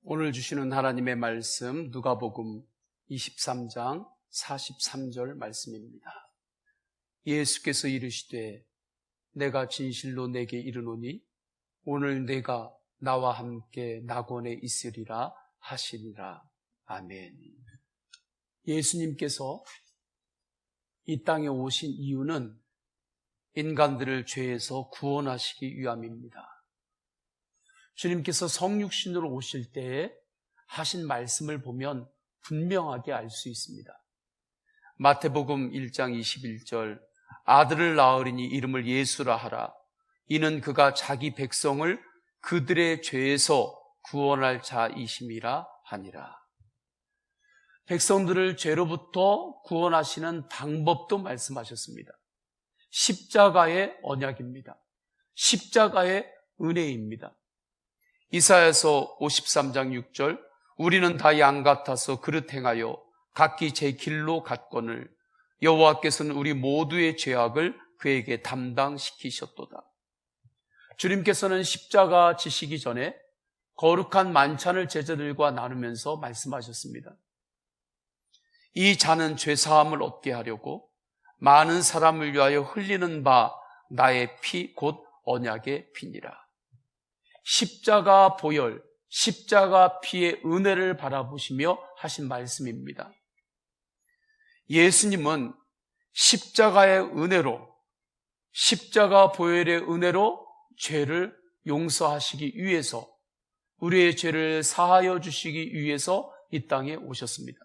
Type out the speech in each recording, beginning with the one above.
오늘 주시는 하나님의 말씀 누가복음 23장 43절 말씀입니다. 예수께서 이르시되 내가 진실로 내게 이르노니 오늘 내가 나와 함께 낙원에 있으리라 하시니라. 아멘. 예수님께서 이 땅에 오신 이유는 인간들을 죄에서 구원하시기 위함입니다. 주님께서 성육신으로 오실 때에 하신 말씀을 보면 분명하게 알 수 있습니다. 마태복음 1장 21절 아들을 낳으리니 이름을 예수라 하라. 이는 그가 자기 백성을 그들의 죄에서 구원할 자이심이라 하니라. 백성들을 죄로부터 구원하시는 방법도 말씀하셨습니다. 십자가의 언약입니다. 십자가의 은혜입니다. 이사야서 53장 6절 우리는 다 양 같아서 그릇 행하여 각기 제 길로 갔거늘 여호와께서는 우리 모두의 죄악을 그에게 담당시키셨도다. 주님께서는 십자가 지시기 전에 거룩한 만찬을 제자들과 나누면서 말씀하셨습니다. 이 잔은 죄사함을 얻게 하려고 많은 사람을 위하여 흘리는 바 나의 피 곧 언약의 피니라. 십자가 보혈, 십자가 피의 은혜를 바라보시며 하신 말씀입니다. 예수님은 십자가의 은혜로, 십자가 보혈의 은혜로 죄를 용서하시기 위해서, 우리의 죄를 사하여 주시기 위해서 이 땅에 오셨습니다.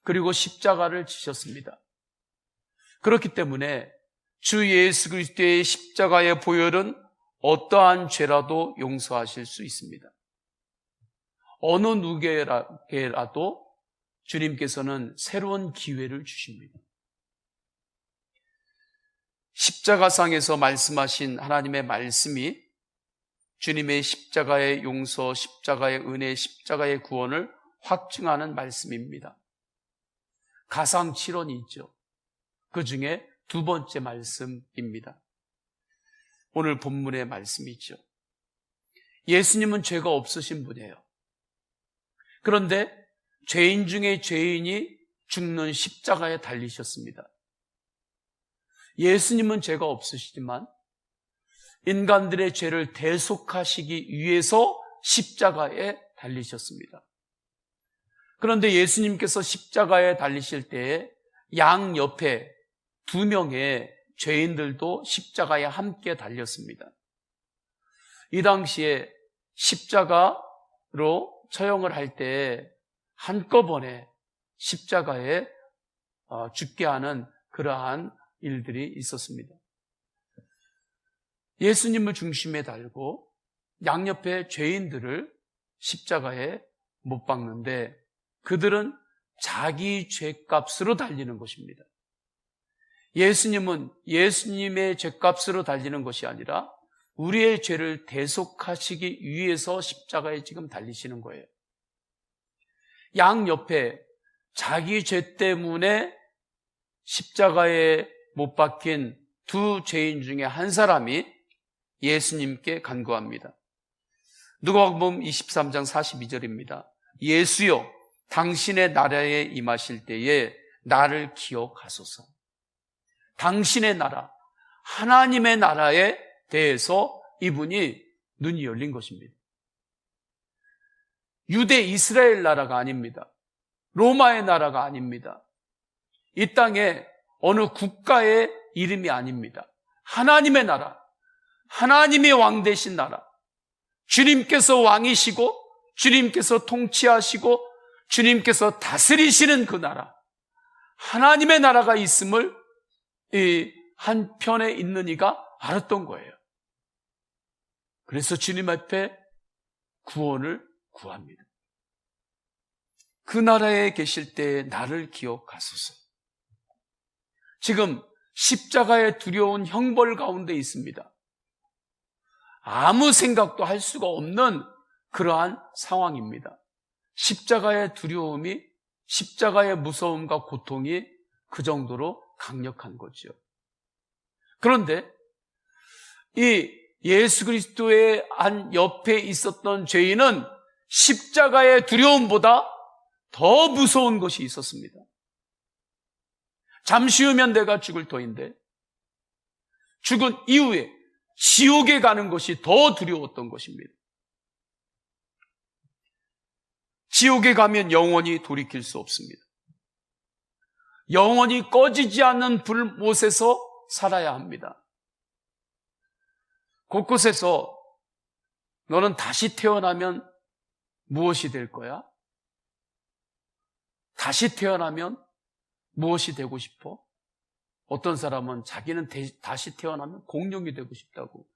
그리고 십자가를 지셨습니다. 그렇기 때문에 주 예수 그리스도의 십자가의 보혈은 어떠한 죄라도 용서하실 수 있습니다. 어느 누구에게라도 주님께서는 새로운 기회를 주십니다. 십자가상에서 말씀하신 하나님의 말씀이 주님의 십자가의 용서, 십자가의 은혜, 십자가의 구원을 확증하는 말씀입니다. 가상칠언이 있죠. 그 중에 두 번째 말씀입니다. 오늘 본문의 말씀이죠. 예수님은 죄가 없으신 분이에요. 그런데 죄인 중에 죄인이 죽는 십자가에 달리셨습니다. 예수님은 죄가 없으시지만 인간들의 죄를 대속하시기 위해서 십자가에 달리셨습니다. 그런데 예수님께서 십자가에 달리실 때에 양 옆에 두 명의 죄인들도 십자가에 함께 달렸습니다. 이 당시에 십자가로 처형을 할 때 한꺼번에 십자가에 죽게 하는 그러한 일들이 있었습니다. 예수님을 중심에 달고 양옆에 죄인들을 십자가에 못 박는데 그들은 자기 죄값으로 달리는 것입니다. 예수님은 예수님의 죄값으로 달리는 것이 아니라 우리의 죄를 대속하시기 위해서 십자가에 지금 달리시는 거예요. 양옆에 자기 죄 때문에 십자가에 못 박힌 두 죄인 중에 한 사람이 예수님께 간구합니다. 누가복음 23장 42절입니다. 예수여, 당신의 나라에 임하실 때에 나를 기억하소서. 당신의 나라, 하나님의 나라에 대해서 이분이 눈이 열린 것입니다. 유대 이스라엘 나라가 아닙니다. 로마의 나라가 아닙니다. 이 땅에 어느 국가의 이름이 아닙니다. 하나님의 나라, 하나님의 왕 되신 나라, 주님께서 왕이시고 주님께서 통치하시고 주님께서 다스리시는 그 나라, 하나님의 나라가 있음을 이 한편에 있는 이가 알았던 거예요. 그래서 주님 앞에 구원을 구합니다. 그 나라에 계실 때 나를 기억하소서. 지금 십자가의 두려운 형벌 가운데 있습니다. 아무 생각도 할 수가 없는 그러한 상황입니다. 십자가의 두려움이, 십자가의 무서움과 고통이 그 정도로 강력한 거죠. 그런데 이 예수 그리스도의 안 옆에 있었던 죄인은 십자가의 두려움보다 더 무서운 것이 있었습니다. 잠시 후면 내가 죽을 터인데 죽은 이후에 지옥에 가는 것이 더 두려웠던 것입니다. 지옥에 가면 영원히 돌이킬 수 없습니다. 영원히 꺼지지 않는 불못에서 살아야 합니다. 곳곳에서 너는 다시 태어나면 무엇이 될 거야? 다시 태어나면 무엇이 되고 싶어? 어떤 사람은 자기는 다시 태어나면 공룡이 되고 싶다고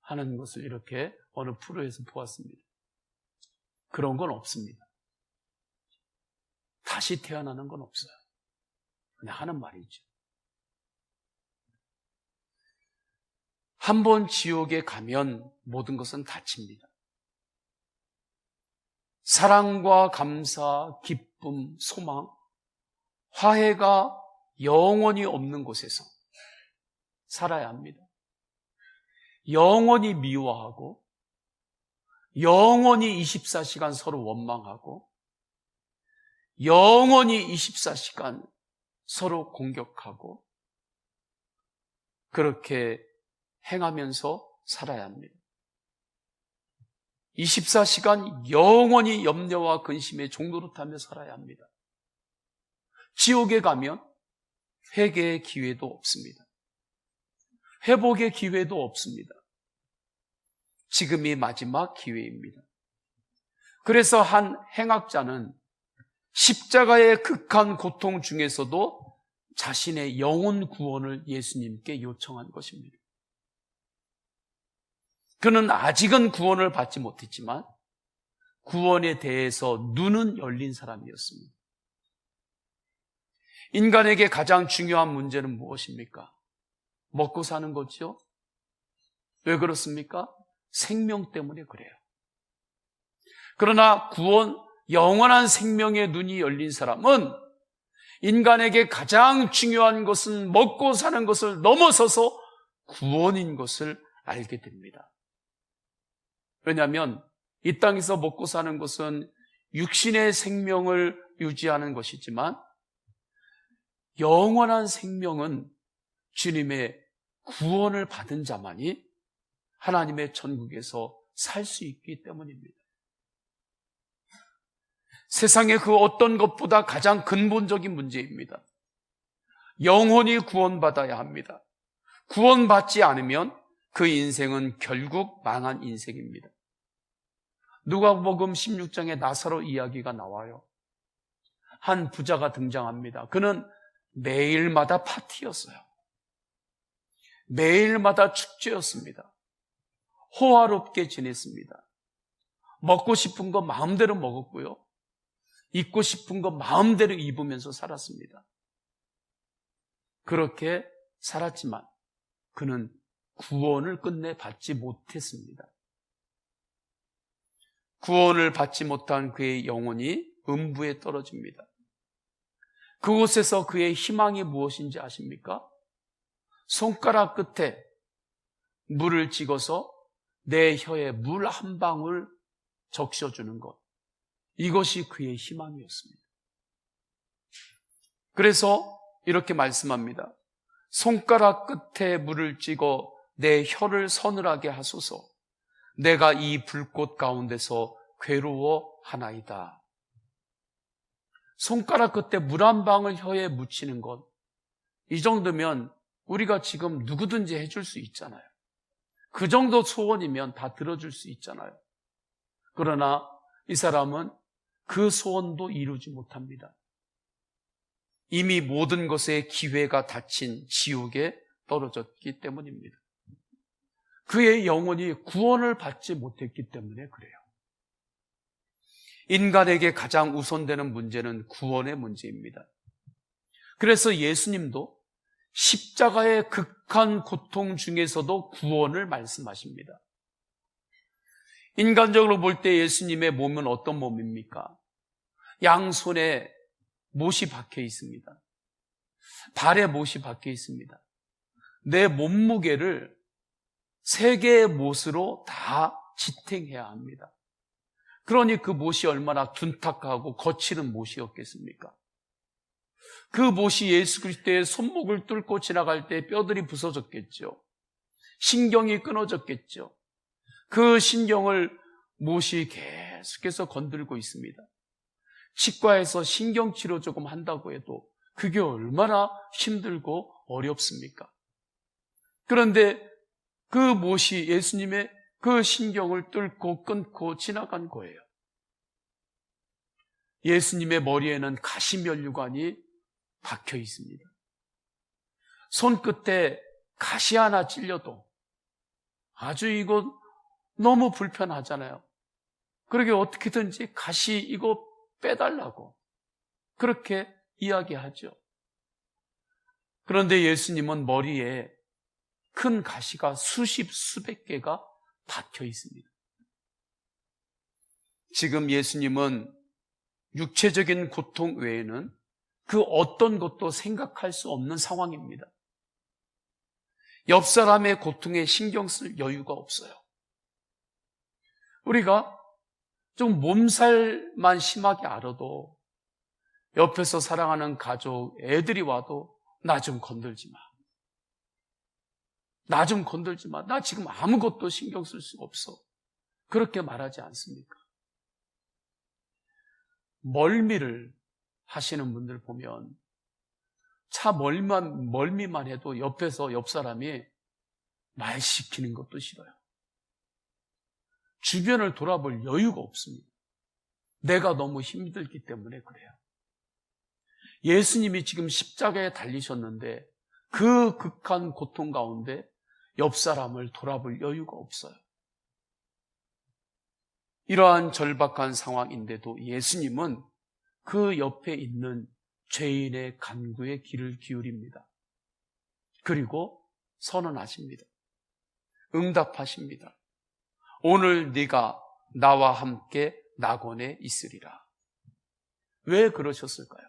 하는 것을 이렇게 어느 프로에서 보았습니다. 그런 건 없습니다. 다시 태어나는 건 없어요. 그냥 하는 말이죠. 한 번 지옥에 가면 모든 것은 닫힙니다. 사랑과 감사, 기쁨, 소망, 화해가 영원히 없는 곳에서 살아야 합니다. 영원히 미워하고 영원히 24시간 서로 원망하고 영원히 24시간 서로 공격하고 그렇게 행하면서 살아야 합니다. 24시간 영원히 염려와 근심의 종로를 타며 살아야 합니다. 지옥에 가면 회개의 기회도 없습니다. 회복의 기회도 없습니다. 지금이 마지막 기회입니다. 그래서 한 행악자는 십자가의 극한 고통 중에서도 자신의 영혼 구원을 예수님께 요청한 것입니다. 그는 아직은 구원을 받지 못했지만 구원에 대해서 눈은 열린 사람이었습니다. 인간에게 가장 중요한 문제는 무엇입니까? 먹고 사는 거죠. 왜 그렇습니까? 생명 때문에 그래요. 그러나 영원한 생명의 눈이 열린 사람은 인간에게 가장 중요한 것은 먹고 사는 것을 넘어서서 구원인 것을 알게 됩니다. 왜냐하면 이 땅에서 먹고 사는 것은 육신의 생명을 유지하는 것이지만 영원한 생명은 주님의 구원을 받은 자만이 하나님의 천국에서 살 수 있기 때문입니다. 세상의 그 어떤 것보다 가장 근본적인 문제입니다. 영혼이 구원받아야 합니다. 구원받지 않으면 그 인생은 결국 망한 인생입니다. 누가복음 16장에 나사로 이야기가 나와요. 한 부자가 등장합니다. 그는 매일마다 파티였어요. 매일마다 축제였습니다. 호화롭게 지냈습니다. 먹고 싶은 거 마음대로 먹었고요. 입고 싶은 거 마음대로 입으면서 살았습니다. 그렇게 살았지만 그는 구원을 끝내 받지 못했습니다. 구원을 받지 못한 그의 영혼이 음부에 떨어집니다. 그곳에서 그의 희망이 무엇인지 아십니까? 손가락 끝에 물을 찍어서 내 혀에 물 한 방울 적셔주는 것. 이것이 그의 희망이었습니다. 그래서 이렇게 말씀합니다. 손가락 끝에 물을 찍어 내 혀를 서늘하게 하소서. 내가 이 불꽃 가운데서 괴로워하나이다. 손가락 끝에 물 한 방울 혀에 묻히는 것. 이 정도면 우리가 지금 누구든지 해줄 수 있잖아요. 그 정도 소원이면 다 들어줄 수 있잖아요. 그러나 이 사람은 그 소원도 이루지 못합니다. 이미 모든 것의 기회가 닫힌 지옥에 떨어졌기 때문입니다. 그의 영혼이 구원을 받지 못했기 때문에 그래요. 인간에게 가장 우선되는 문제는 구원의 문제입니다. 그래서 예수님도 십자가의 극한 고통 중에서도 구원을 말씀하십니다. 인간적으로 볼 때 예수님의 몸은 어떤 몸입니까? 양손에 못이 박혀 있습니다. 발에 못이 박혀 있습니다. 내 몸무게를 세 개의 못으로 다 지탱해야 합니다. 그러니 그 못이 얼마나 둔탁하고 거칠은 못이었겠습니까? 그 못이 예수 그리스도의 손목을 뚫고 지나갈 때 뼈들이 부서졌겠죠. 신경이 끊어졌겠죠. 그 신경을 못이 계속해서 건들고 있습니다. 치과에서 신경치료 조금 한다고 해도 그게 얼마나 힘들고 어렵습니까? 그런데 그 못이 예수님의 그 신경을 뚫고 끊고 지나간 거예요. 예수님의 머리에는 가시면류관이 박혀 있습니다. 손끝에 가시 하나 찔려도 아주 이거 너무 불편하잖아요. 그러게 어떻게든지 가시 이거 빼달라고 그렇게 이야기하죠. 그런데 예수님은 머리에 큰 가시가 수십 수백 개가 박혀 있습니다. 지금 예수님은 육체적인 고통 외에는 그 어떤 것도 생각할 수 없는 상황입니다. 옆 사람의 고통에 신경 쓸 여유가 없어요. 우리가 좀 몸살만 심하게 알아도 옆에서 사랑하는 가족, 애들이 와도 나 좀 건들지 마. 나 좀 건들지 마. 나 지금 아무것도 신경 쓸 수가 없어. 그렇게 말하지 않습니까? 멀미를 하시는 분들 보면 차 멀미만 해도 옆에서 옆 사람이 말 시키는 것도 싫어요. 주변을 돌아볼 여유가 없습니다. 내가 너무 힘들기 때문에 그래요. 예수님이 지금 십자가에 달리셨는데 그 극한 고통 가운데 옆 사람을 돌아볼 여유가 없어요. 이러한 절박한 상황인데도 예수님은 그 옆에 있는 죄인의 간구에 귀를 기울입니다. 그리고 선언하십니다. 응답하십니다. 오늘 네가 나와 함께 낙원에 있으리라. 왜 그러셨을까요?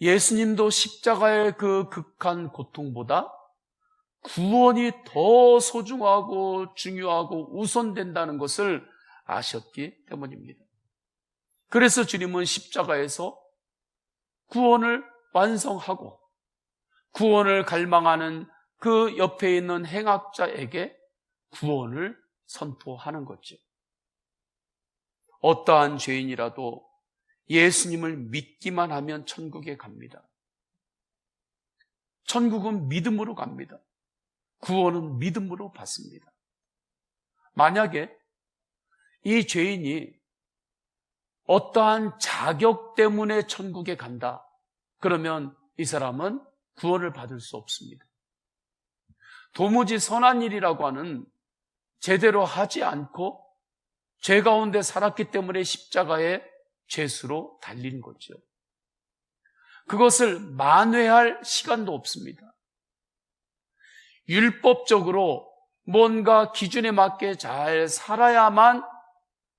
예수님도 십자가의 그 극한 고통보다 구원이 더 소중하고 중요하고 우선된다는 것을 아셨기 때문입니다. 그래서 주님은 십자가에서 구원을 완성하고 구원을 갈망하는 그 옆에 있는 행악자에게 구원을 선포하는 거죠. 어떠한 죄인이라도 예수님을 믿기만 하면 천국에 갑니다. 천국은 믿음으로 갑니다. 구원은 믿음으로 받습니다. 만약에 이 죄인이 어떠한 자격 때문에 천국에 간다. 그러면 이 사람은 구원을 받을 수 없습니다. 도무지 선한 일이라고 하는 제대로 하지 않고 죄 가운데 살았기 때문에 십자가에 죄수로 달린 거죠. 그것을 만회할 시간도 없습니다. 율법적으로 뭔가 기준에 맞게 잘 살아야만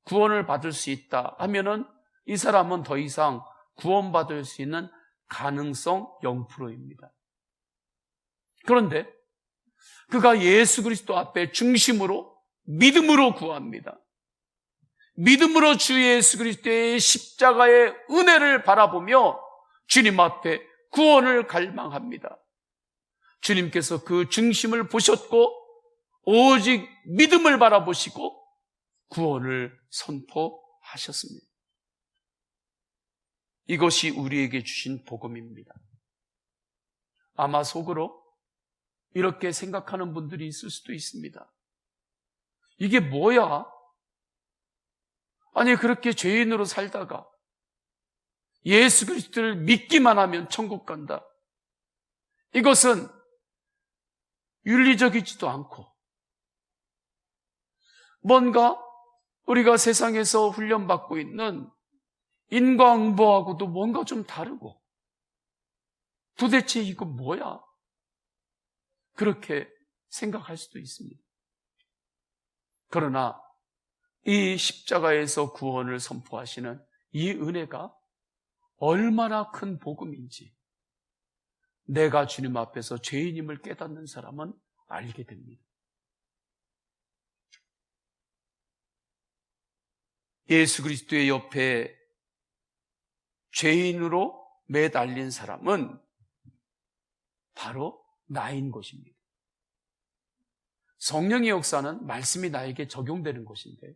구원을 받을 수 있다 하면은 이 사람은 더 이상 구원받을 수 있는 가능성 0%입니다. 그런데 그가 예수 그리스도 앞에 중심으로 믿음으로 구합니다. 믿음으로 주 예수 그리스도의 십자가의 은혜를 바라보며 주님 앞에 구원을 갈망합니다. 주님께서 그 중심을 보셨고 오직 믿음을 바라보시고 구원을 선포하셨습니다. 이것이 우리에게 주신 복음입니다. 아마 속으로 이렇게 생각하는 분들이 있을 수도 있습니다. 이게 뭐야? 아니 그렇게 죄인으로 살다가 예수 그리스도를 믿기만 하면 천국 간다. 이것은 윤리적이지도 않고 뭔가 우리가 세상에서 훈련받고 있는 인과응보하고도 뭔가 좀 다르고 도대체 이거 뭐야? 그렇게 생각할 수도 있습니다. 그러나 이 십자가에서 구원을 선포하시는 이 은혜가 얼마나 큰 복음인지 내가 주님 앞에서 죄인임을 깨닫는 사람은 알게 됩니다. 예수 그리스도의 옆에 죄인으로 매달린 사람은 바로 나인 것입니다. 성령의 역사는 말씀이 나에게 적용되는 것인데,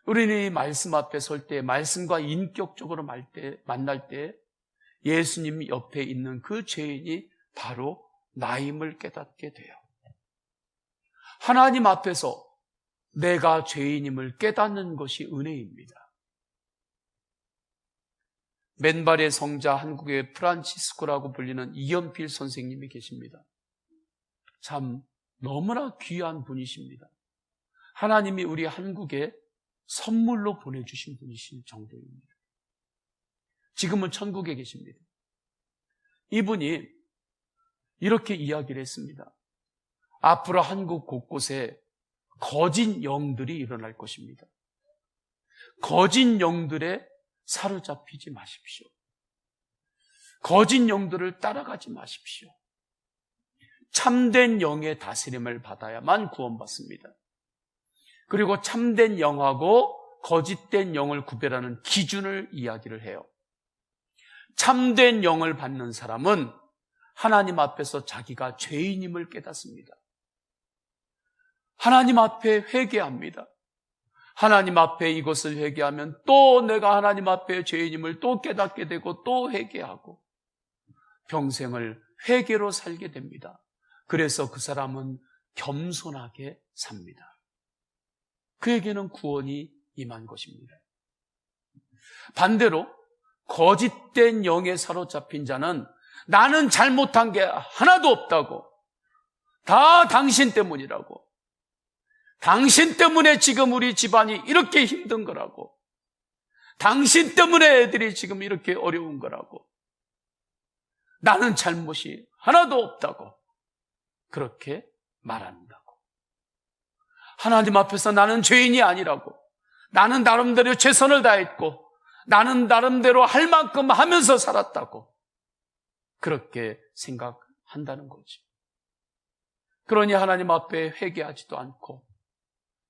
우리는 이 말씀 앞에 설 때, 말씀과 인격적으로 만날 때 예수님 옆에 있는 그 죄인이 바로 나임을 깨닫게 돼요. 하나님 앞에서 내가 죄인임을 깨닫는 것이 은혜입니다. 맨발의 성자, 한국의 프란치스코라고 불리는 이연필 선생님이 계십니다. 참 너무나 귀한 분이십니다. 하나님이 우리 한국에 선물로 보내주신 분이실 정도입니다. 지금은 천국에 계십니다. 이분이 이렇게 이야기를 했습니다. 앞으로 한국 곳곳에 거짓 영들이 일어날 것입니다. 거짓 영들에 사로잡히지 마십시오. 거짓 영들을 따라가지 마십시오. 참된 영의 다스림을 받아야만 구원받습니다. 그리고 참된 영하고 거짓된 영을 구별하는 기준을 이야기를 해요. 참된 영을 받는 사람은 하나님 앞에서 자기가 죄인임을 깨닫습니다. 하나님 앞에 회개합니다. 하나님 앞에 이것을 회개하면 또 내가 하나님 앞에 죄인임을 또 깨닫게 되고 또 회개하고 평생을 회개로 살게 됩니다. 그래서 그 사람은 겸손하게 삽니다. 그에게는 구원이 임한 것입니다. 반대로 거짓된 영에 사로잡힌 자는 나는 잘못한 게 하나도 없다고, 다 당신 때문이라고, 당신 때문에 지금 우리 집안이 이렇게 힘든 거라고, 당신 때문에 애들이 지금 이렇게 어려운 거라고, 나는 잘못이 하나도 없다고 그렇게 말한다고. 하나님 앞에서 나는 죄인이 아니라고, 나는 나름대로 최선을 다했고 나는 나름대로 할 만큼 하면서 살았다고 그렇게 생각한다는 거죠. 그러니 하나님 앞에 회개하지도 않고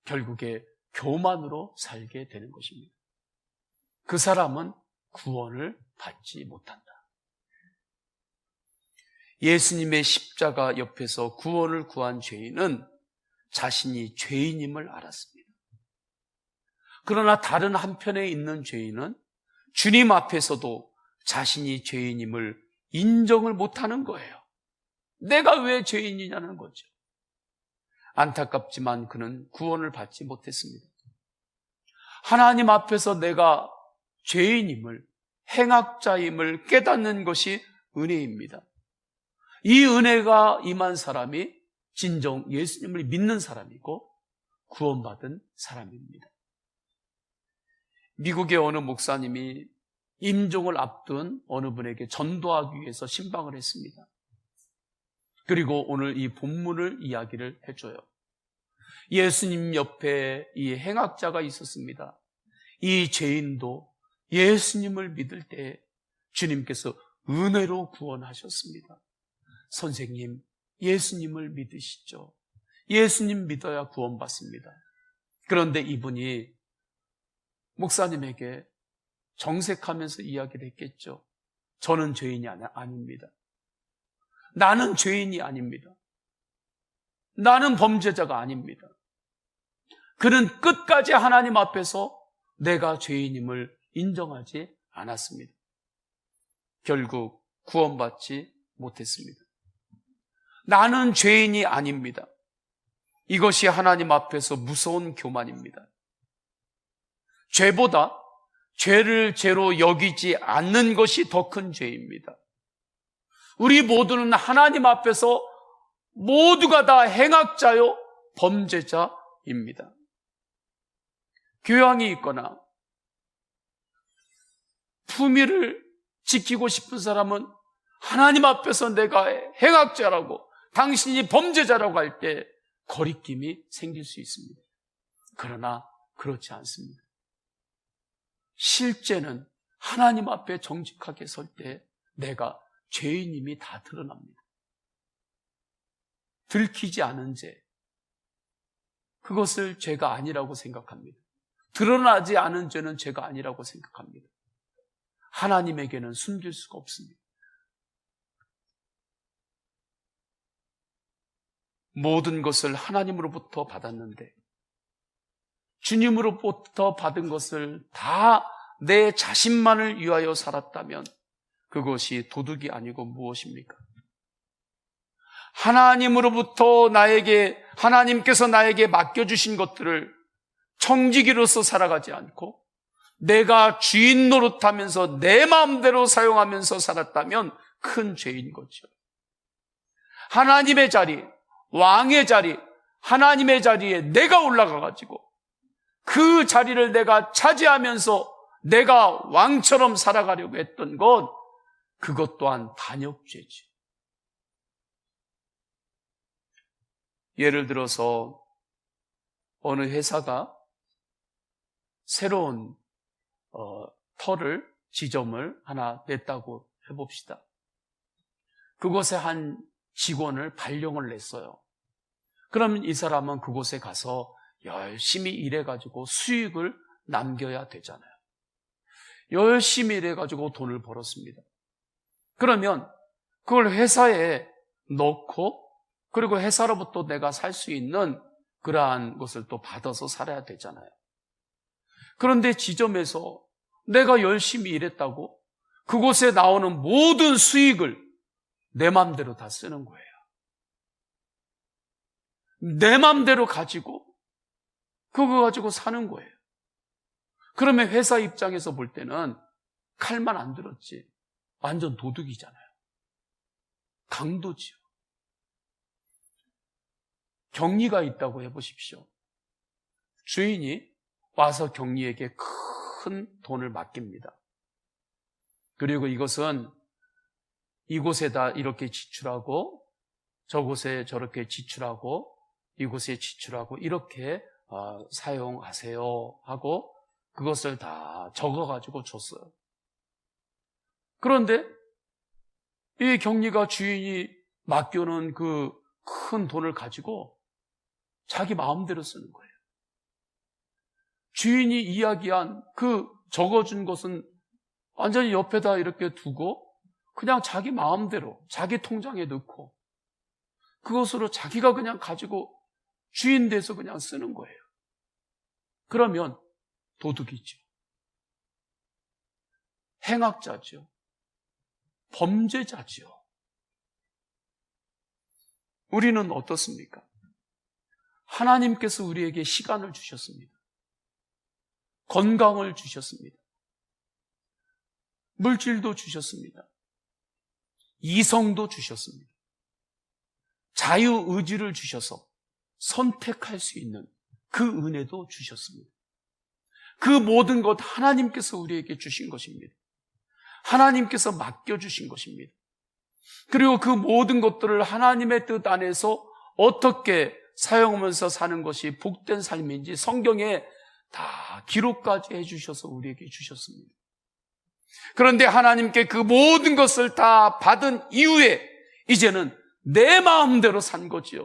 결국에 교만으로 살게 되는 것입니다. 그 사람은 구원을 받지 못한다. 예수님의 십자가 옆에서 구원을 구한 죄인은 자신이 죄인임을 알았습니다. 그러나 다른 한편에 있는 죄인은 주님 앞에서도 자신이 죄인임을 인정을 못하는 거예요. 내가 왜 죄인이냐는 거죠. 안타깝지만 그는 구원을 받지 못했습니다. 하나님 앞에서 내가 죄인임을, 행악자임을 깨닫는 것이 은혜입니다. 이 은혜가 임한 사람이 진정 예수님을 믿는 사람이고 구원받은 사람입니다. 미국의 어느 목사님이 임종을 앞둔 어느 분에게 전도하기 위해서 신방을 했습니다. 그리고 오늘 이 본문을 이야기를 해줘요. 예수님 옆에 이 행악자가 있었습니다. 이 죄인도 예수님을 믿을 때 주님께서 은혜로 구원하셨습니다. 선생님, 예수님을 믿으시죠? 예수님 믿어야 구원받습니다. 그런데 이분이 목사님에게 정색하면서 이야기를 했겠죠. 저는 죄인이 아닙니다. 나는 죄인이 아닙니다. 나는 범죄자가 아닙니다. 그는 끝까지 하나님 앞에서 내가 죄인임을 인정하지 않았습니다. 결국 구원받지 못했습니다. 나는 죄인이 아닙니다. 이것이 하나님 앞에서 무서운 교만입니다. 죄보다 죄를 죄로 여기지 않는 것이 더 큰 죄입니다. 우리 모두는 하나님 앞에서 모두가 다 행악자요 범죄자입니다. 교양이 있거나 품위를 지키고 싶은 사람은 하나님 앞에서 내가 행악자라고, 당신이 범죄자라고 할 때 거리낌이 생길 수 있습니다. 그러나 그렇지 않습니다. 실제는 하나님 앞에 정직하게 설 때 내가 죄인임이 다 드러납니다. 들키지 않은 죄, 그것을 죄가 아니라고 생각합니다. 드러나지 않은 죄는 죄가 아니라고 생각합니다. 하나님에게는 숨길 수가 없습니다. 모든 것을 하나님으로부터 받았는데 주님으로부터 받은 것을 다 내 자신만을 위하여 살았다면 그것이 도둑이 아니고 무엇입니까? 하나님께서 나에게 맡겨주신 것들을 청지기로서 살아가지 않고 내가 주인 노릇하면서 내 마음대로 사용하면서 살았다면 큰 죄인 거죠. 하나님의 자리, 왕의 자리, 하나님의 자리에 내가 올라가가지고 그 자리를 내가 차지하면서 내가 왕처럼 살아가려고 했던 것, 그것 또한 반역죄지. 예를 들어서 어느 회사가 새로운 지점을 하나 냈다고 해봅시다. 그곳에 한 직원을 발령을 냈어요. 그러면 이 사람은 그곳에 가서 열심히 일해가지고 수익을 남겨야 되잖아요. 열심히 일해가지고 돈을 벌었습니다. 그러면 그걸 회사에 넣고 그리고 회사로부터 내가 살 수 있는 그러한 것을 또 받아서 살아야 되잖아요. 그런데 지점에서 내가 열심히 일했다고 그곳에 나오는 모든 수익을 내 맘대로 다 쓰는 거예요. 내 맘대로 가지고 그거 가지고 사는 거예요. 그러면 회사 입장에서 볼 때는 칼만 안 들었지 완전 도둑이잖아요. 강도지요. 격리가 있다고 해보십시오. 주인이 와서 격리에게 큰 돈을 맡깁니다. 그리고 이것은 이곳에다 이렇게 지출하고 저곳에 저렇게 지출하고 이곳에 지출하고 이렇게 사용하세요 하고 그것을 다 적어가지고 줬어요. 그런데 이 격리가 주인이 맡겨놓은 그 큰 돈을 가지고 자기 마음대로 쓰는 거예요. 주인이 이야기한 그 적어준 것은 완전히 옆에다 이렇게 두고 그냥 자기 마음대로 자기 통장에 넣고 그것으로 자기가 그냥 가지고 주인 돼서 그냥 쓰는 거예요. 그러면 도둑이죠. 행악자죠. 범죄자죠. 우리는 어떻습니까? 하나님께서 우리에게 시간을 주셨습니다. 건강을 주셨습니다. 물질도 주셨습니다. 이성도 주셨습니다. 자유의지를 주셔서 선택할 수 있는 그 은혜도 주셨습니다. 그 모든 것 하나님께서 우리에게 주신 것입니다. 하나님께서 맡겨주신 것입니다. 그리고 그 모든 것들을 하나님의 뜻 안에서 어떻게 사용하면서 사는 것이 복된 삶인지 성경에 다 기록까지 해주셔서 우리에게 주셨습니다. 그런데 하나님께 그 모든 것을 다 받은 이후에 이제는 내 마음대로 산 거지요.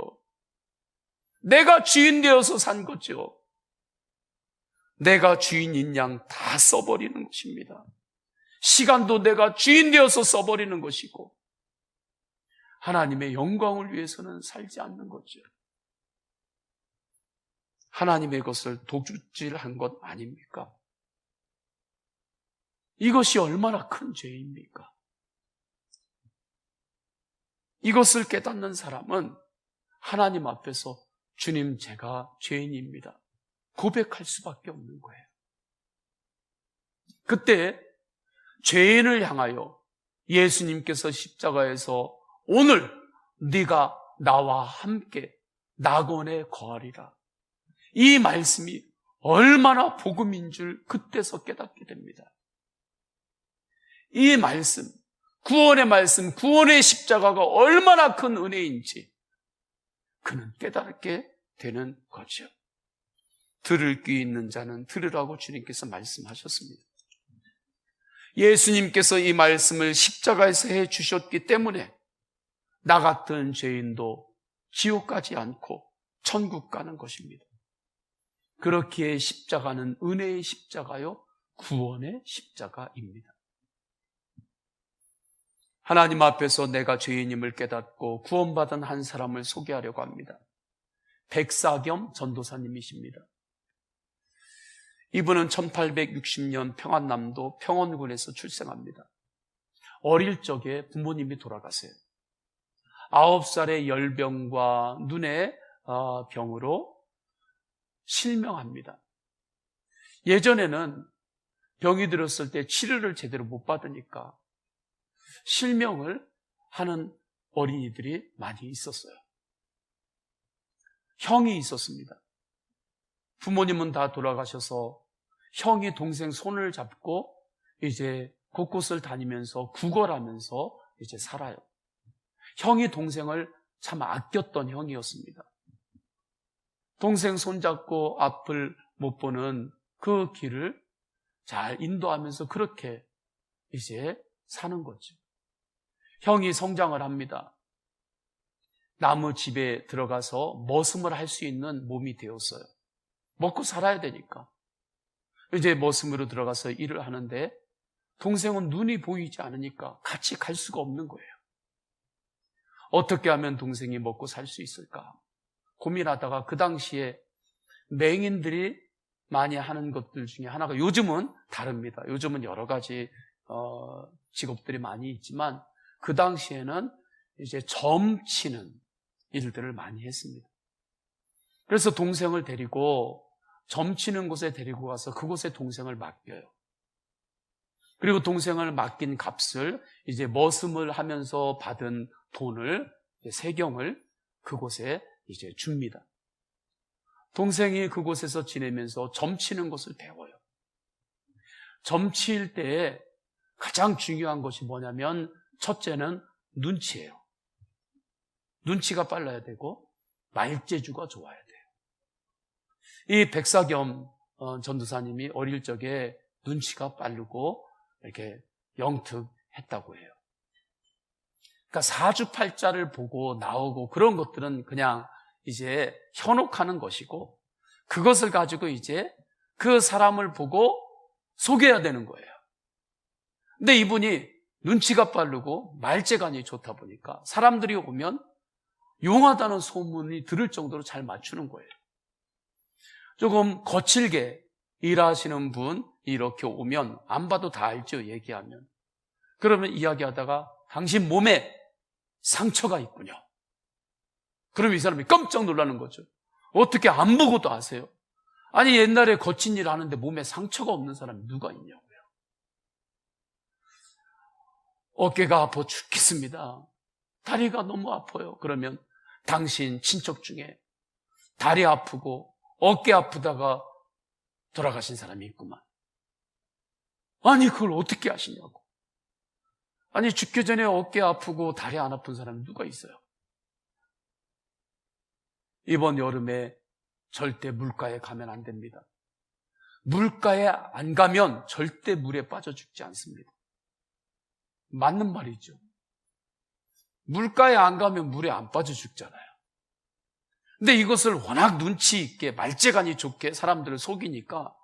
내가 주인 되어서 산 거지요. 내가 주인인 양 다 써버리는 것입니다. 시간도 내가 주인 되어서 써버리는 것이고 하나님의 영광을 위해서는 살지 않는 거죠. 하나님의 것을 도둑질한 것 아닙니까? 이것이 얼마나 큰 죄입니까? 이것을 깨닫는 사람은 하나님 앞에서 주님, 제가 죄인입니다. 고백할 수밖에 없는 거예요. 그때 죄인을 향하여 예수님께서 십자가에서 오늘 네가 나와 함께 낙원에 거하리라. 이 말씀이 얼마나 복음인 줄 그때서 깨닫게 됩니다. 이 말씀, 구원의 말씀, 구원의 십자가가 얼마나 큰 은혜인지 그는 깨닫게 되는 거죠. 들을 귀 있는 자는 들으라고 주님께서 말씀하셨습니다. 예수님께서 이 말씀을 십자가에서 해주셨기 때문에 나 같은 죄인도 지옥 가지 않고 천국 가는 것입니다. 그렇기에 십자가는 은혜의 십자가요, 구원의 십자가입니다. 하나님 앞에서 내가 죄인임을 깨닫고 구원받은 한 사람을 소개하려고 합니다. 백사겸 전도사님이십니다. 이분은 1860년 평안남도 평원군에서 출생합니다. 어릴 적에 부모님이 돌아가세요. 9살에 열병과 눈의 병으로 실명합니다. 예전에는 병이 들었을 때 치료를 제대로 못 받으니까 실명을 하는 어린이들이 많이 있었어요. 형이 있었습니다. 부모님은 다 돌아가셔서 형이 동생 손을 잡고 이제 곳곳을 다니면서 구걸하면서 이제 살아요. 형이 동생을 참 아꼈던 형이었습니다. 동생 손잡고 앞을 못 보는 그 길을 잘 인도하면서 그렇게 이제 사는 거죠. 형이 성장을 합니다. 나무 집에 들어가서 머슴을 할 수 있는 몸이 되었어요. 먹고 살아야 되니까. 이제 머슴으로 들어가서 일을 하는데 동생은 눈이 보이지 않으니까 같이 갈 수가 없는 거예요. 어떻게 하면 동생이 먹고 살 수 있을까 고민하다가 그 당시에 맹인들이 많이 하는 것들 중에 하나가, 요즘은 다릅니다. 요즘은 여러 가지 직업들이 많이 있지만 그 당시에는 이제 점치는 일들을 많이 했습니다. 그래서 동생을 데리고 점치는 곳에 데리고 가서 그곳에 동생을 맡겨요. 그리고 동생을 맡긴 값을 이제 머슴을 하면서 받은 돈을, 세경을 그곳에 이제 줍니다. 동생이 그곳에서 지내면서 점치는 것을 배워요. 점칠 때에 가장 중요한 것이 뭐냐면 첫째는 눈치예요. 눈치가 빨라야 되고 말재주가 좋아야 돼요. 이 백사겸 전도사님이 어릴 적에 눈치가 빠르고 이렇게 영특했다고 해요. 그러니까 사주팔자를 보고 나오고 그런 것들은 그냥 이제 현혹하는 것이고, 그것을 가지고 이제 그 사람을 보고 속여야 되는 거예요. 근데 이분이 눈치가 빠르고 말재간이 좋다 보니까 사람들이 오면 용하다는 소문이 들을 정도로 잘 맞추는 거예요. 조금 거칠게 일하시는 분 이렇게 오면 안 봐도 다 알죠, 얘기하면. 그러면 이야기하다가 당신 몸에 상처가 있군요. 그럼 이 사람이 깜짝 놀라는 거죠. 어떻게 안 보고도 아세요? 아니, 옛날에 거친 일 하는데 몸에 상처가 없는 사람이 누가 있냐고요. 어깨가 아파 죽겠습니다. 다리가 너무 아파요. 그러면 당신 친척 중에 다리 아프고 어깨 아프다가 돌아가신 사람이 있구만. 아니, 그걸 어떻게 아시냐고. 아니, 죽기 전에 어깨 아프고 다리 안 아픈 사람이 누가 있어요? 이번 여름에 절대 물가에 가면 안 됩니다. 물가에 안 가면 절대 물에 빠져 죽지 않습니다. 맞는 말이죠. 물가에 안 가면 물에 안 빠져 죽잖아요. 근데 이것을 워낙 눈치 있게 말재간이 좋게 사람들을 속이니까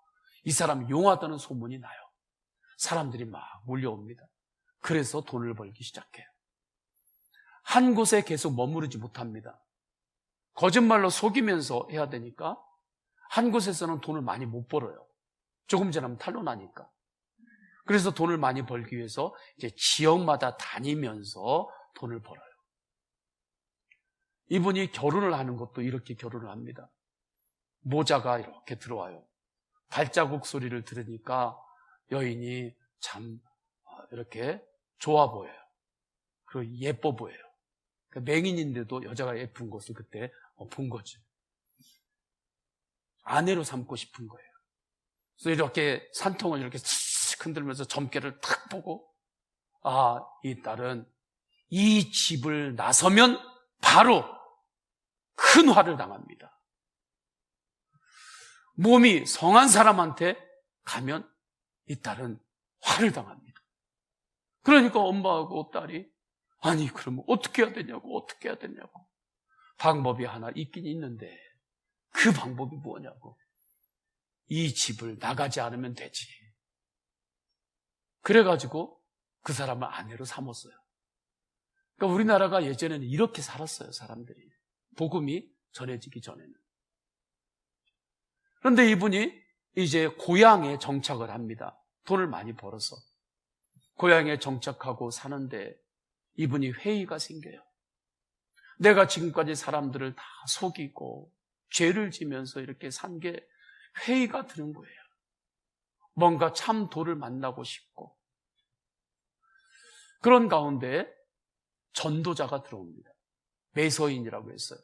이 사람이 용하다는 소문이 나요. 사람들이 막 몰려옵니다. 그래서 돈을 벌기 시작해요. 한 곳에 계속 머무르지 못합니다. 거짓말로 속이면서 해야 되니까 한 곳에서는 돈을 많이 못 벌어요. 조금 지나면 탄로나니까. 그래서 돈을 많이 벌기 위해서 이제 지역마다 다니면서 돈을 벌어요. 이분이 결혼을 하는 것도 이렇게 결혼을 합니다. 모자가 이렇게 들어와요. 발자국 소리를 들으니까 여인이 참 이렇게 좋아 보여요. 그리고 예뻐 보여요. 맹인인데도 여자가 예쁜 것을 그때 본 거죠. 아내로 삼고 싶은 거예요. 그래서 이렇게 산통을 이렇게 쓱 흔들면서 점괘를 탁 보고, 아, 이 딸은 이 집을 나서면 바로 큰 화를 당합니다. 몸이 성한 사람한테 가면 이 딸은 화를 당합니다. 그러니까 엄마하고 딸이, 아니, 그러면 어떻게 해야 되냐고. 방법이 하나 있긴 있는데 그 방법이 뭐냐고. 이 집을 나가지 않으면 되지. 그래가지고 그 사람을 아내로 삼았어요. 그러니까 우리나라가 예전에는 이렇게 살았어요, 사람들이. 복음이 전해지기 전에는. 그런데 이분이 이제 고향에 정착을 합니다. 돈을 많이 벌어서. 고향에 정착하고 사는데 이분이 회의가 생겨요. 내가 지금까지 사람들을 다 속이고 죄를 지면서 이렇게 산 게 회의가 드는 거예요. 뭔가 참 도를 만나고 싶고. 그런 가운데 전도자가 들어옵니다. 매서인이라고 했어요.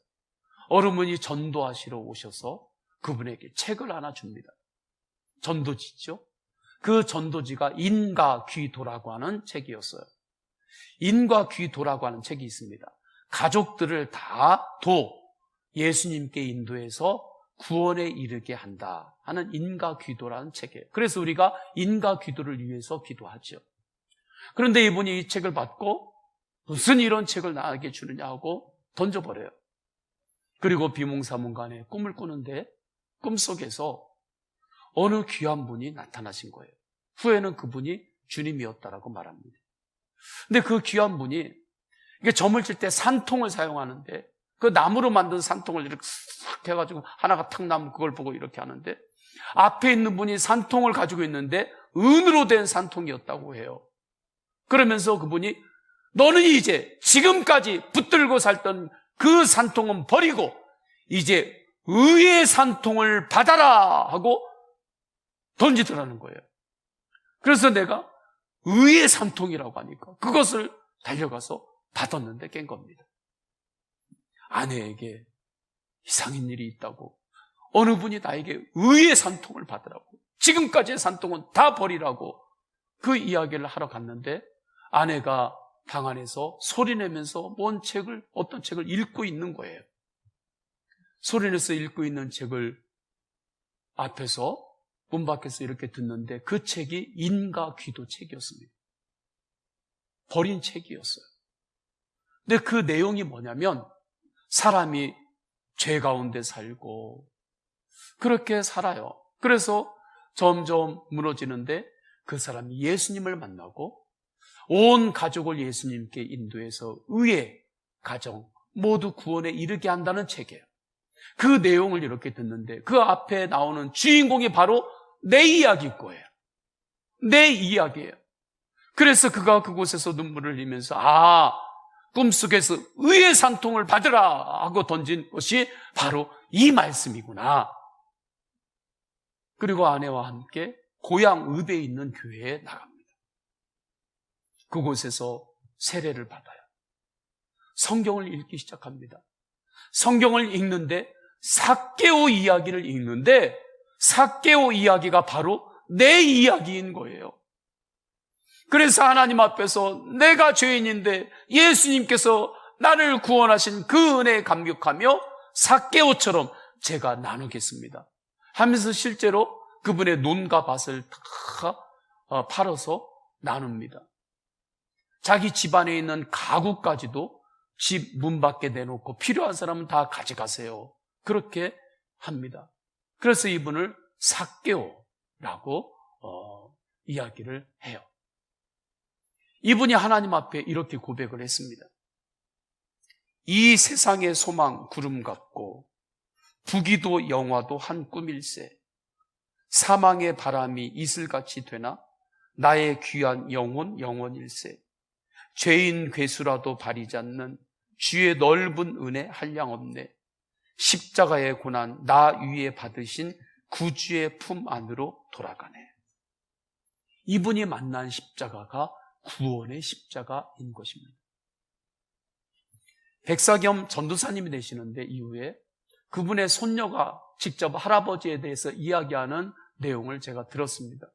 어르신이 전도하시러 오셔서 그분에게 책을 하나 줍니다. 전도지죠. 그 전도지가 인과 귀도라고 하는 책이었어요. 인과 귀도라고 하는 책이 있습니다. 가족들을 다 예수님께 인도해서 구원에 이르게 한다 하는 인과 귀도라는 책이에요. 그래서 우리가 인과 귀도를 위해서 기도하죠. 그런데 이분이 이 책을 받고 무슨 이런 책을 나에게 주느냐 하고 던져버려요. 그리고 비몽사몽간에 꿈을 꾸는데 꿈속에서 어느 귀한 분이 나타나신 거예요. 후에는 그분이 주님이었다라고 말합니다. 근데 그 귀한 분이 이게 점을 칠 때 산통을 사용하는데 그 나무로 만든 산통을 이렇게 싹 해가지고 하나가 탁 나면 그걸 보고 이렇게 하는데 앞에 있는 분이 산통을 가지고 있는데 은으로 된 산통이었다고 해요. 그러면서 그분이 너는 이제 지금까지 붙들고 살던 그 산통은 버리고 이제 의의 산통을 받아라 하고 던지더라는 거예요. 그래서 내가 의의 산통이라고 하니까 그것을 달려가서 받았는데 깬 겁니다. 아내에게 이상한 일이 있다고 어느 분이 나에게 의의 산통을 받으라고 지금까지의 산통은 다 버리라고 그 이야기를 하러 갔는데 아내가 방 안에서 소리내면서 어떤 책을 읽고 있는 거예요. 소리내서 읽고 있는 책을 앞에서 문 밖에서 이렇게 듣는데 그 책이 인과 귀도 책이었습니다. 버린 책이었어요. 근데 그 내용이 뭐냐면 사람이 죄 가운데 살고 그렇게 살아요. 그래서 점점 무너지는데 그 사람이 예수님을 만나고 온 가족을 예수님께 인도해서 의의 가정 모두 구원에 이르게 한다는 책이에요. 그 내용을 이렇게 듣는데 그 앞에 나오는 주인공이 바로 내 이야기일 거예요. 내 이야기예요. 그래서 그가 그곳에서 눈물을 흘리면서 꿈속에서 의의 산통을 받으라 하고 던진 것이 바로 이 말씀이구나. 그리고 아내와 함께 고향 읍에 있는 교회에 나갑니다. 그곳에서 세례를 받아요. 성경을 읽기 시작합니다. 성경을 읽는데 삭개오 이야기를 읽는데 삭개오 이야기가 바로 내 이야기인 거예요. 그래서 하나님 앞에서 내가 죄인인데 예수님께서 나를 구원하신 그 은혜에 감격하며 삭개오처럼 제가 나누겠습니다 하면서 실제로 그분의 논과 밭을 다 팔아서 나눕니다. 자기 집안에 있는 가구까지도 집 문 밖에 내놓고 필요한 사람은 다 가져가세요. 그렇게 합니다. 그래서 이분을 삭개오라고 이야기를 해요. 이분이 하나님 앞에 이렇게 고백을 했습니다. 이 세상의 소망 구름 같고 부귀도 영화도 한 꿈일세. 사망의 바람이 이슬같이 되나 나의 귀한 영혼 영원일세. 죄인 괴수라도 바리지 않는 주의 넓은 은혜 한량없네. 십자가의 고난 나 위에 받으신 구주의 품 안으로 돌아가네. 이분이 만난 십자가가 구원의 십자가인 것입니다. 백사겸 전도사님이 되시는데 이후에 그분의 손녀가 직접 할아버지에 대해서 이야기하는 내용을 제가 들었습니다.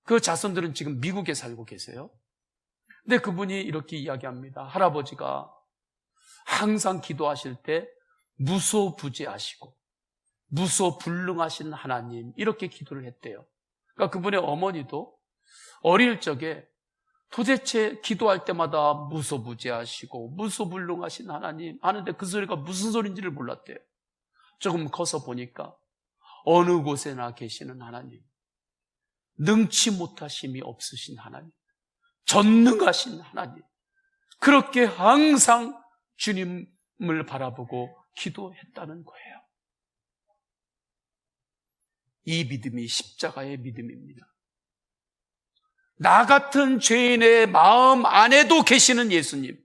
그 자손들은 지금 미국에 살고 계세요. 근데 그분이 이렇게 이야기합니다. 할아버지가 항상 기도하실 때 무소부재하시고 무소불능하신 하나님 이렇게 기도를 했대요. 그러니까 그분의 어머니도 어릴 적에 도대체 기도할 때마다 무소부재하시고 무소불능하신 하나님 하는데 그 소리가 무슨 소리인지를 몰랐대요. 조금 커서 보니까 어느 곳에나 계시는 하나님, 능치 못하심이 없으신 하나님, 전능하신 하나님, 그렇게 항상 주님을 바라보고 기도했다는 거예요. 이 믿음이 십자가의 믿음입니다. 나 같은 죄인의 마음 안에도 계시는 예수님,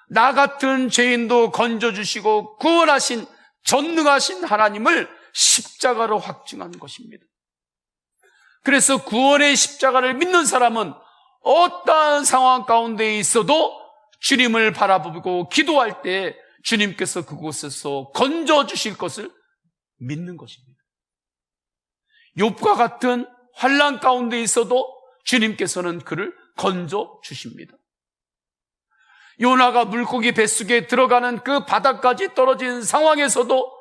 나 같은 죄인도 건져주시고 구원하신 전능하신 하나님을 십자가로 확증한 것입니다. 그래서 구원의 십자가를 믿는 사람은 어떠한 상황 가운데 있어도 주님을 바라보고 기도할 때 주님께서 그곳에서 건져주실 것을 믿는 것입니다. 욥과 같은 환난 가운데 있어도 주님께서는 그를 건져주십니다. 요나가 물고기 뱃속에 들어가는 그 바닥까지 떨어진 상황에서도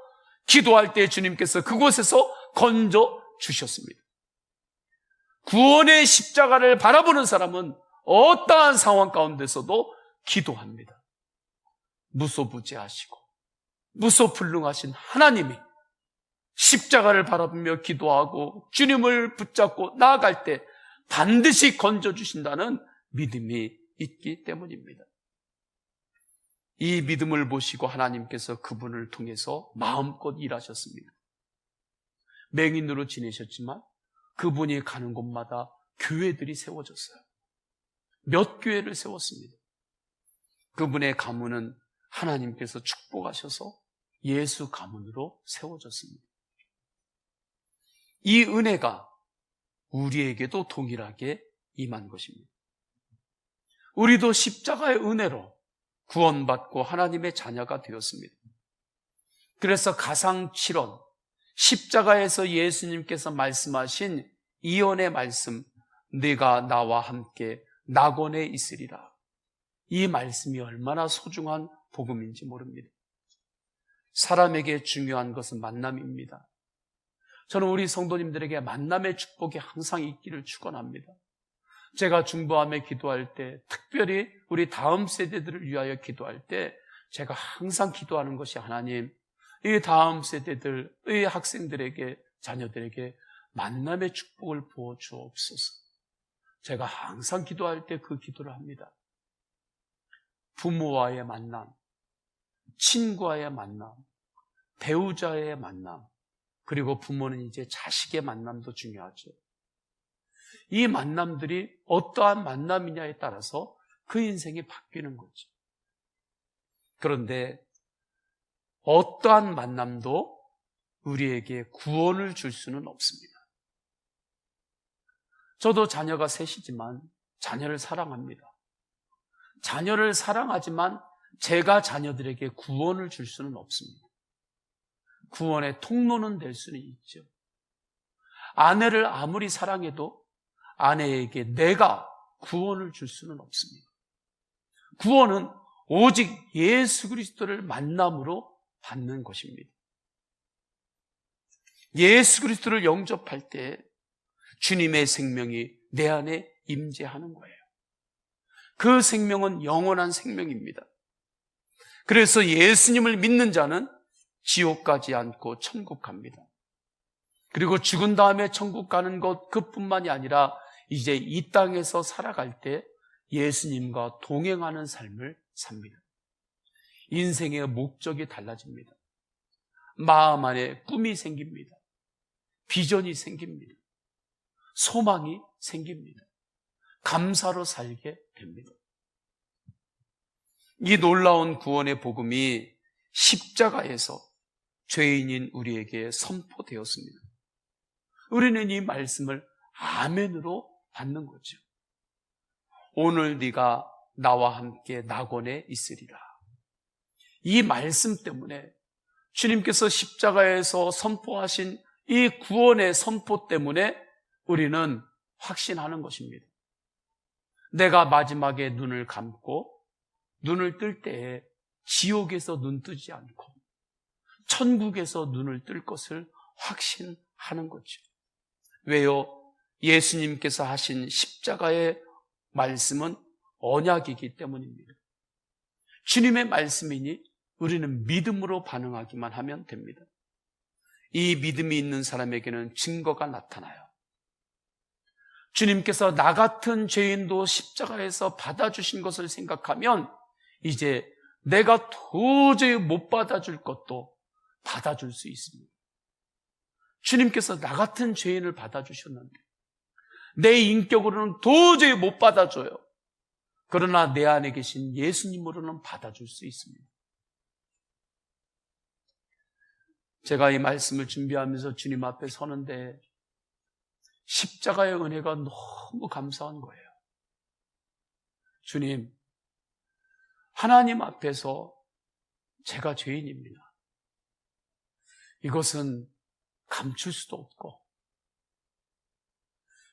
기도할 때 주님께서 그곳에서 건져주셨습니다. 구원의 십자가를 바라보는 사람은 어떠한 상황 가운데서도 기도합니다. 무소부재하시고 무소불능하신 하나님이 십자가를 바라보며 기도하고 주님을 붙잡고 나아갈 때 반드시 건져주신다는 믿음이 있기 때문입니다. 이 믿음을 보시고 하나님께서 그분을 통해서 마음껏 일하셨습니다. 맹인으로 지내셨지만 그분이 가는 곳마다 교회들이 세워졌어요. 몇 교회를 세웠습니다. 그분의 가문은 하나님께서 축복하셔서 예수 가문으로 세워졌습니다. 이 은혜가 우리에게도 동일하게 임한 것입니다. 우리도 십자가의 은혜로 구원받고 하나님의 자녀가 되었습니다. 그래서 가상칠언, 십자가에서 예수님께서 말씀하신 이언의 말씀, 네가 나와 함께 낙원에 있으리라. 이 말씀이 얼마나 소중한 복음인지 모릅니다. 사람에게 중요한 것은 만남입니다. 저는 우리 성도님들에게 만남의 축복이 항상 있기를 축원합니다. 제가 중보함에 기도할 때, 특별히 우리 다음 세대들을 위하여 기도할 때 제가 항상 기도하는 것이 하나님, 이 다음 세대들, 이 학생들에게, 자녀들에게 만남의 축복을 부어 주옵소서. 제가 항상 기도할 때 그 기도를 합니다. 부모와의 만남, 친구와의 만남, 배우자의 만남, 그리고 부모는 이제 자식의 만남도 중요하죠. 이 만남들이 어떠한 만남이냐에 따라서 그 인생이 바뀌는 거죠. 그런데 어떠한 만남도 우리에게 구원을 줄 수는 없습니다. 저도 자녀가 셋이지만 자녀를 사랑합니다. 자녀를 사랑하지만 제가 자녀들에게 구원을 줄 수는 없습니다. 구원의 통로는 될 수는 있죠. 아내를 아무리 사랑해도 아내에게 내가 구원을 줄 수는 없습니다. 구원은 오직 예수 그리스도를 만남으로 받는 것입니다. 예수 그리스도를 영접할 때 주님의 생명이 내 안에 임재하는 거예요. 그 생명은 영원한 생명입니다. 그래서 예수님을 믿는 자는 지옥 가지 않고 천국 갑니다. 그리고 죽은 다음에 천국 가는 것 그뿐만이 아니라 이제 이 땅에서 살아갈 때 예수님과 동행하는 삶을 삽니다. 인생의 목적이 달라집니다. 마음 안에 꿈이 생깁니다. 비전이 생깁니다. 소망이 생깁니다. 감사로 살게 됩니다. 이 놀라운 구원의 복음이 십자가에서 죄인인 우리에게 선포되었습니다. 우리는 이 말씀을 아멘으로 받는 거죠. 오늘 네가 나와 함께 낙원에 있으리라. 이 말씀 때문에 주님께서 십자가에서 선포하신 이 구원의 선포 때문에 우리는 확신하는 것입니다. 내가 마지막에 눈을 감고 눈을 뜰 때에 지옥에서 눈 뜨지 않고 천국에서 눈을 뜰 것을 확신하는 거죠. 왜요? 예수님께서 하신 십자가의 말씀은 언약이기 때문입니다. 주님의 말씀이니 우리는 믿음으로 반응하기만 하면 됩니다. 이 믿음이 있는 사람에게는 증거가 나타나요. 주님께서 나 같은 죄인도 십자가에서 받아주신 것을 생각하면 이제 내가 도저히 못 받아줄 것도 받아줄 수 있습니다. 주님께서 나 같은 죄인을 받아주셨는데 내 인격으로는 도저히 못 받아줘요. 그러나 내 안에 계신 예수님으로는 받아줄 수 있습니다. 제가 이 말씀을 준비하면서 주님 앞에 서는데 십자가의 은혜가 너무 감사한 거예요. 주님, 하나님 앞에서 제가 죄인입니다. 이것은 감출 수도 없고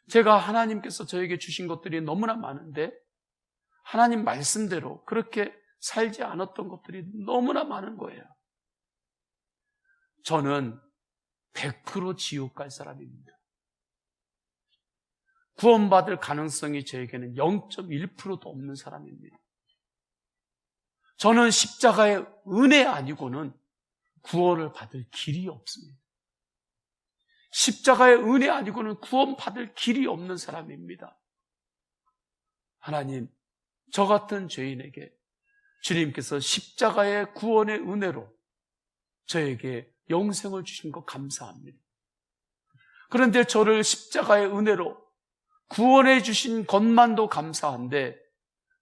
제가 하나님께서 저에게 주신 것들이 너무나 많은데 하나님 말씀대로 그렇게 살지 않았던 것들이 너무나 많은 거예요. 저는 100% 지옥 갈 사람입니다. 구원받을 가능성이 저에게는 0.1%도 없는 사람입니다. 저는 십자가의 은혜 아니고는 구원을 받을 길이 없습니다. 십자가의 은혜 아니고는 구원받을 길이 없는 사람입니다. 하나님, 저 같은 죄인에게 주님께서 십자가의 구원의 은혜로 저에게 영생을 주신 것 감사합니다. 그런데 저를 십자가의 은혜로 구원해 주신 것만도 감사한데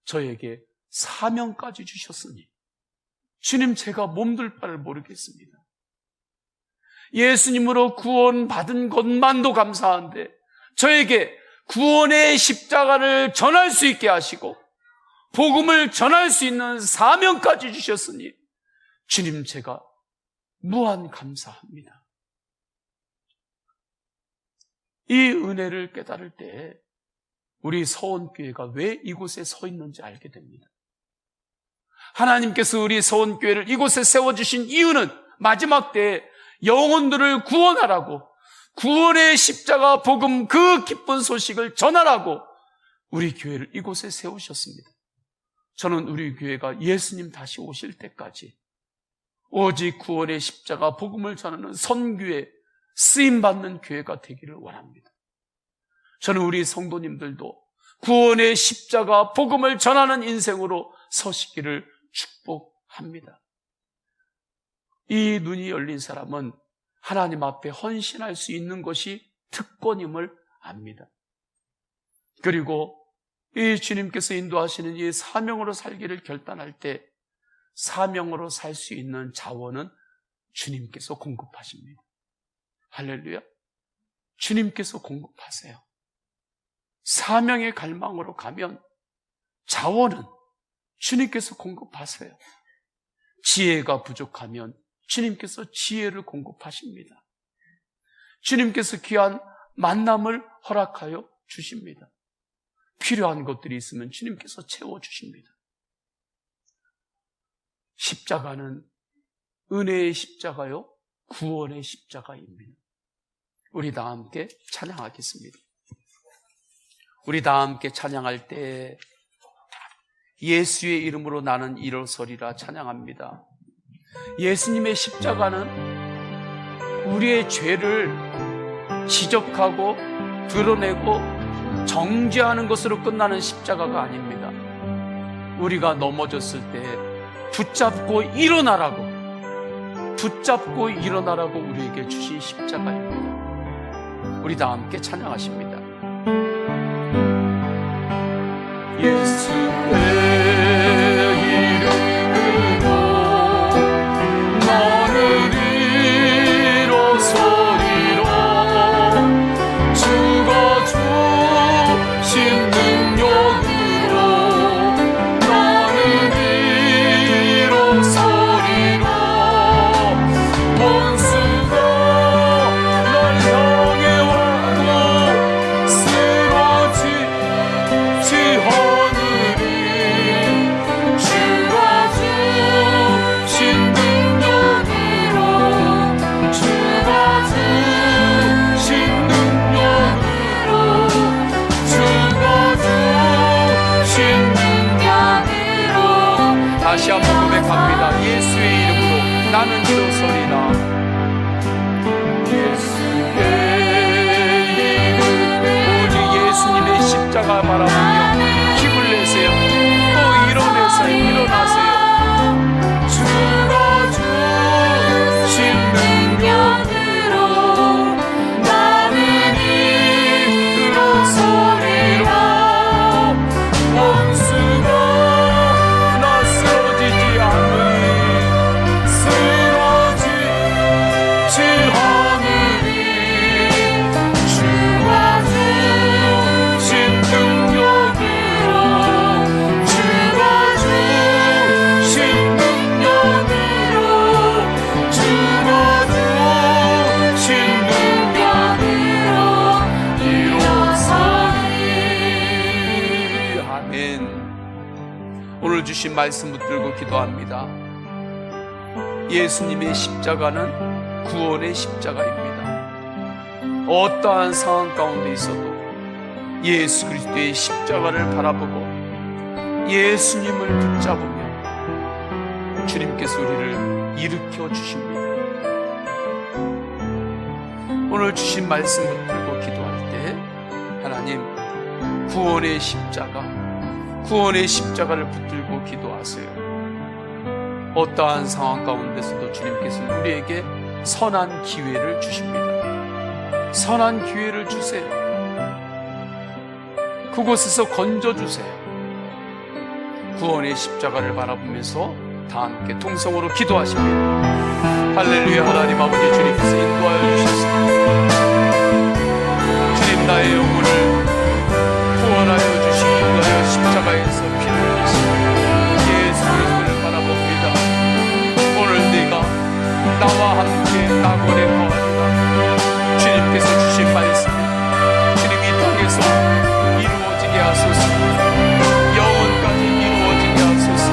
저에게 사명까지 주셨으니 주님, 제가 몸둘 바를 모르겠습니다. 예수님으로 구원받은 것만도 감사한데 저에게 구원의 십자가를 전할 수 있게 하시고 복음을 전할 수 있는 사명까지 주셨으니 주님, 제가 무한 감사합니다. 이 은혜를 깨달을 때 우리 서원교회가 왜 이곳에 서 있는지 알게 됩니다. 하나님께서 우리 서원교회를 이곳에 세워주신 이유는 마지막 때에 영혼들을 구원하라고, 구원의 십자가 복음 그 기쁜 소식을 전하라고 우리 교회를 이곳에 세우셨습니다. 저는 우리 교회가 예수님 다시 오실 때까지 오직 구원의 십자가 복음을 전하는 선교회, 쓰임받는 교회가 되기를 원합니다. 저는 우리 성도님들도 구원의 십자가 복음을 전하는 인생으로 서시기를 축복합니다. 이 눈이 열린 사람은 하나님 앞에 헌신할 수 있는 것이 특권임을 압니다. 그리고 이 주님께서 인도하시는 이 사명으로 살기를 결단할 때 사명으로 살 수 있는 자원은 주님께서 공급하십니다. 할렐루야. 주님께서 공급하세요. 사명의 갈망으로 가면 자원은 주님께서 공급하세요. 지혜가 부족하면 주님께서 지혜를 공급하십니다. 주님께서 귀한 만남을 허락하여 주십니다. 필요한 것들이 있으면 주님께서 채워주십니다. 십자가는 은혜의 십자가요, 구원의 십자가입니다. 우리 다 함께 찬양하겠습니다. 우리 다 함께 찬양할 때 예수의 이름으로 나는 일어서리라 찬양합니다. 예수님의 십자가는 우리의 죄를 지적하고 드러내고 정죄하는 것으로 끝나는 십자가가 아닙니다. 우리가 넘어졌을 때 붙잡고 일어나라고 우리에게 주신 십자가입니다. 우리 다 함께 찬양하십니다. 예수의 이름으로 나는 일어서리라. 주가 주신 능력으로 나는 일어서리라. 원수가 날 향해 와도 쓰러지지 않으리. 주가 주신 능력으로 주가 주신 능력으로 주가 주신 능력으로 다시 한번 고백합니다. 예수의 이름으로 나는 일어서리라. 오늘 주신 말씀 붙들고 기도합니다. 예수님의 십자가는 구원의 십자가입니다. 어떠한 상황 가운데 있어도 예수 그리스도의 십자가를 바라보고 예수님을 붙잡으며 주님께서 우리를 일으켜 주십니다. 오늘 주신 말씀 붙들고 기도할 때 하나님, 구원의 십자가를 붙들고 기도하세요. 어떠한 상황 가운데서도 주님께서는 우리에게 선한 기회를 주십니다. 선한 기회를 주세요. 그곳에서 건져주세요. 구원의 십자가를 바라보면서 다 함께 통성으로 기도하십니다. 할렐루야. 하나님 아버지, 주님께서 인도하여 주셨습니다. 주님, 나의 영혼을 구원하여 주시기 위하여 십자가에서 피를 흘리신 예수 그리스도를 바라봅니다. 오늘 네가 나와 함께 낙원에 거하리라. 주님께서 주신 말씀이 주님 이 땅에서 이루어지게 하소서. 영원까지 이루어지게 하소서.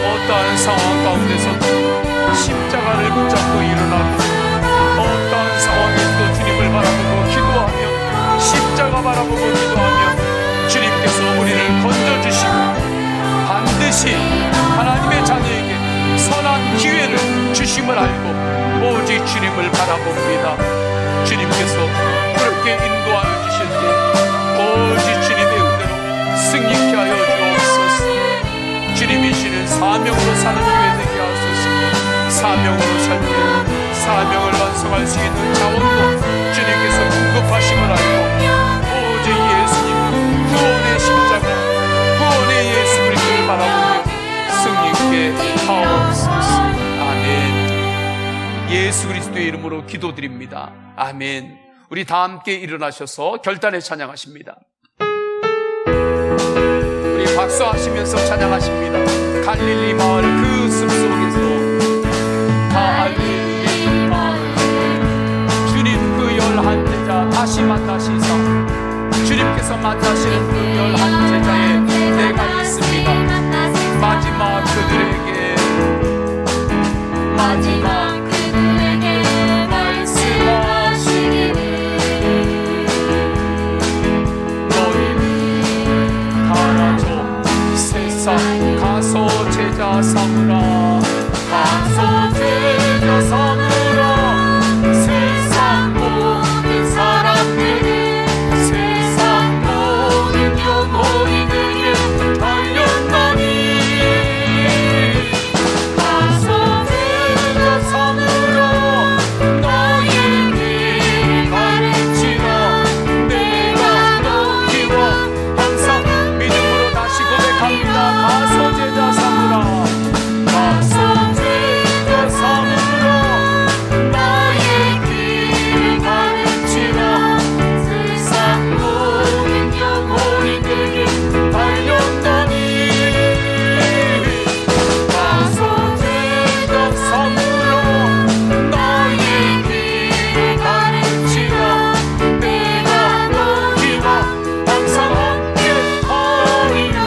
어떠한 상황 가운데서도 십자가를 붙잡고 일어나고, 어떠한 상황에서도 주님을 바라보고 기도하며, 십자가 바라보고 기도하며 주님께서 우리를 건져주시고 반드시 하나님의 자녀에게 선한 기회를 주심을 알고 오직 주님을 바라봅니다. 주님께서 그렇게 인도하여 주실 때 오직 주님의 은혜로 승리케 하여 주옵소서. 주님이 주는 사명으로 사는 교회 되게 하소서. 사명으로 살 때 사명을 완성할 수 있는 자원도 주님께서 공급하심을 알고 오직 예수님 구원의 십자가, 구원의 예수 그리스도를 바라보며 승리케 하옵소서. 아멘. 예수 그리스도의 이름으로 기도드립니다. 아멘. 우리 다 함께 일어나셔서 결단에 찬양하십니다. 우리 박수하시면서 찬양하십니다. 갈릴리 마을 그 숲속에서, 갈릴리 마을 주님 그 11제자 다시 만나시사 주님께서 만나시는 그 11제자의 때가 있습니다. 마지막 그들에게 말씀하시기를 너희는 가라져 세상 가서 제자 삼으라. 가서 제자 삼으라. 세상 모든 사람들을, 세상 모든 영혼들을 달렸나니. 가서 제자 삼으라. 너희 길 가르치라. 내가 너희와 항상 믿음으로 다시 고백합니다. 가서 제자 삼으라. 가서 제자 삼으라. 너희 길 가르치라. 세상 모든 영혼들을 달렸나니. 가서 제자 삼으라. 너희 길 가르치라. 내가 너희와 항상 함께 하리라.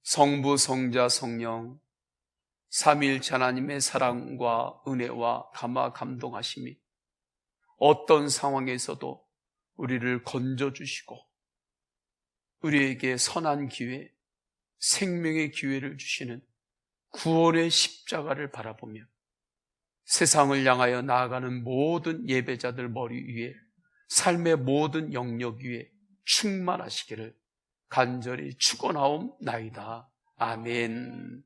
성부, 성자, 성령 삼위일체 하나님의 사랑과 은혜와 감화 감동하심이 어떤 상황에서도 우리를 건져주시고 우리에게 선한 기회, 생명의 기회를 주시는 구원의 십자가를 바라보며 세상을 향하여 나아가는 모든 예배자들 머리 위에, 삶의 모든 영역 위에 충만하시기를 간절히 축원하옵나이다. 아멘.